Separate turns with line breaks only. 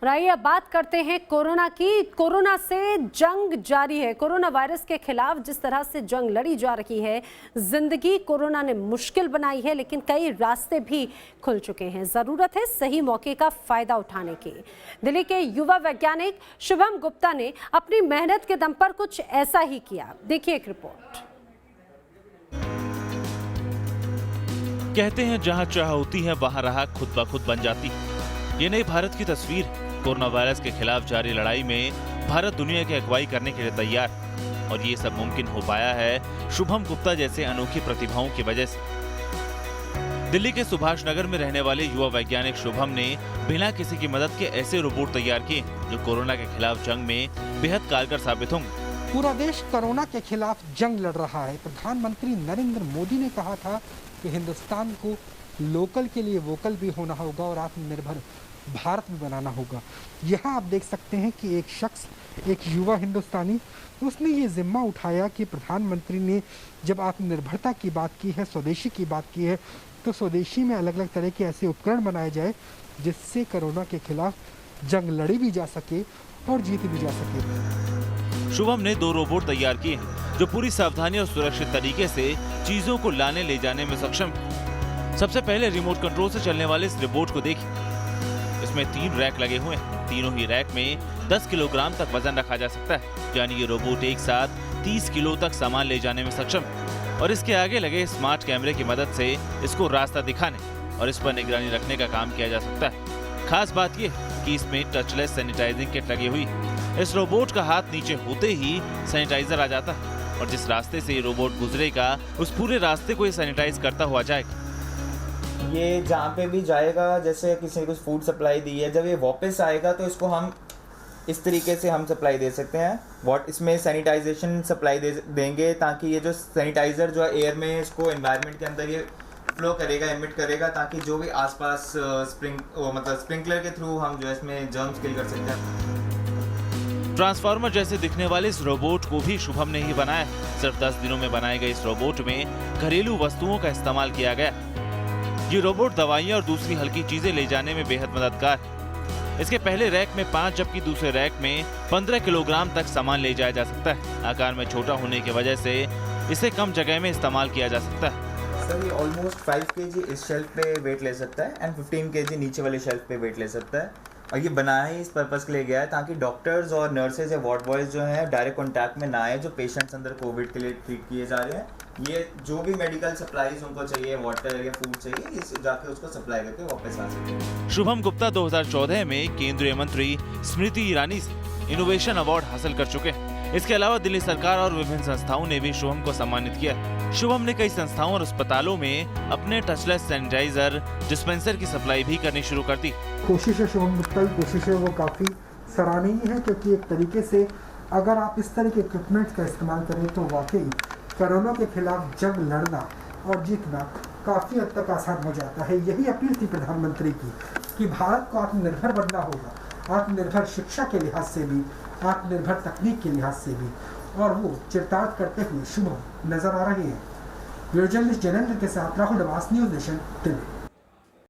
और आइए अब बात करते हैं कोरोना की। कोरोना से जंग जारी है। कोरोना वायरस के खिलाफ जिस तरह से जंग लड़ी जा रही है, जिंदगी कोरोना ने मुश्किल बनाई है, लेकिन कई रास्ते भी खुल चुके हैं। जरूरत है सही मौके का फायदा उठाने की। दिल्ली के युवा वैज्ञानिक शुभम गुप्ता ने अपनी मेहनत के दम पर कुछ ऐसा ही किया। देखिए एक रिपोर्ट।
कहते हैं जहां चाह होती है वहां राह खुद ब खुद बन जाती है। ये नई भारत की तस्वीर है। कोरोना वायरस के खिलाफ जारी लड़ाई में भारत दुनिया की अगुवाई करने के लिए तैयार, और ये सब मुमकिन हो पाया है शुभम गुप्ता जैसे अनोखी प्रतिभाओं की वजह से। दिल्ली के सुभाष नगर में रहने वाले युवा वैज्ञानिक शुभम ने बिना किसी की मदद के ऐसे रोबोट तैयार किए जो कोरोना के खिलाफ जंग में बेहद कारगर साबित होंगे।
पूरा देश कोरोना के खिलाफ जंग लड़ रहा है। प्रधानमंत्री नरेंद्र मोदी ने कहा था कि हिंदुस्तान को लोकल के लिए वोकल भी होना होगा और आत्मनिर्भर भारत भी बनाना होगा। यहाँ आप देख सकते हैं कि एक शख्स, एक युवा हिंदुस्तानी, उसने ये जिम्मा उठाया कि प्रधानमंत्री ने जब आत्मनिर्भरता की बात की है, स्वदेशी की बात की है, तो स्वदेशी में अलग अलग तरह के ऐसे उपकरण बनाए जाए जिससे कोरोना के खिलाफ जंग लड़ी भी जा सके और जीती भी जा सके।
शुभम ने 2 रोबोट तैयार किए जो पूरी सावधानी और सुरक्षित तरीके से चीजों को लाने ले जाने में सक्षम। सबसे पहले रिमोट कंट्रोल से चलने वाले इस रोबोट को देखिए। इसमें 3 रैक लगे हुए हैं। तीनों ही रैक में 10 किलोग्राम तक वजन रखा जा सकता है, यानी ये रोबोट एक साथ 30 किलो तक सामान ले जाने में सक्षम है। और इसके आगे लगे स्मार्ट कैमरे की मदद से इसको रास्ता दिखाने और इस पर निगरानी रखने का काम किया जा सकता है। खास बात यह कि इसमें टचलेस सैनिटाइजिंग किट लगी हुई है। इस रोबोट का हाथ नीचे होते ही सैनिटाइजर आ जाता है और जिस रास्ते से ये रोबोट गुजरेगा उस पूरे रास्ते को ये सैनिटाइज करता हुआ जाएगा।
ये जहाँ पे भी जाएगा, जैसे किसी ने कुछ फूड सप्लाई दी है, जब ये वापस आएगा तो इसको हम इस तरीके से हम सप्लाई दे सकते हैं। इसमें सैनिटाइजेशन सप्लाई देंगे ताकि ये जो सैनिटाइज़र जो है एयर में इसको एनवायरनमेंट के अंदर ये फ्लो करेगा, एमिट करेगा, ताकि जो भी आसपास स्प्रिंकलर के थ्रू हम जो है इसमें जर्म्स किल कर सकते हैं।
ट्रांसफार्मर जैसे दिखने वाले इस रोबोट को भी शुभम ने ही बनाया। सिर्फ 10 दिनों में बनाए गए इस रोबोट में घरेलू वस्तुओं का इस्तेमाल किया गया। ये रोबोट दवाइयाँ और दूसरी हल्की चीजें ले जाने में बेहद मददगार है। इसके पहले रैक में 5 जबकि दूसरे रैक में 15 किलोग्राम तक सामान ले जाया जा सकता है। आकार में छोटा होने की वजह से इसे कम जगह में इस्तेमाल किया जा सकता है।
सर ये ऑलमोस्ट 5 kg इस शेल्फ पे वेट ले सकता है एंड 15 kg नीचे वाले शेल्फ पे वेट ले सकता है। और ये बनाया ही इस पर्पज़ के लिए गया है ताकि डॉक्टर्स और नर्सेज या वार्ड बॉयज़ जो हैं डायरेक्ट कॉन्टैक्ट में ना आए जो पेशेंट्स अंदर कोविड के लिए ट्रीट किए जा रहे हैं। ये जो भी मेडिकल सप्लाईज उनको चाहिए, वाटर या फूड चाहिए, इस जाके उसको सप्लाई करके वापस आ सके।
शुभम गुप्ता 2014 में केंद्रीय मंत्री स्मृति ईरानी से इनोवेशन अवार्ड हासिल कर चुके हैं। इसके अलावा दिल्ली सरकार और विभिन्न संस्थाओं ने भी शुभम को सम्मानित किया। शुभम ने कई संस्थाओं और अस्पतालों में अपने टचलेस सैनिटाइजर डिस्पेंसर की सप्लाई भी करनी शुरू कर दी।
कोशिश है शुभम गुप्ता की कोशिश है वो काफ़ी सराहनीय है, क्योंकि एक तरीके से अगर आप इस तरह के इक्विपमेंट्स का इस्तेमाल करें तो वाकई कोरोना के खिलाफ जंग लड़ना और जीतना काफ़ी हद तक आसान हो जाता है। यही अपील थी प्रधानमंत्री की कि भारत को आत्मनिर्भर बनना होगा, आत्मनिर्भर शिक्षा के लिहाज से भी, आत्मनिर्भर तकनीक के लिहाज से भी, और वो चिरतार्थ करते हुए शुभम नजर आ रहे हैं। जर्नलिस्ट जनेंद्र के साथ राहुल नवास, न्यूज़ नेशन, दिल्ली।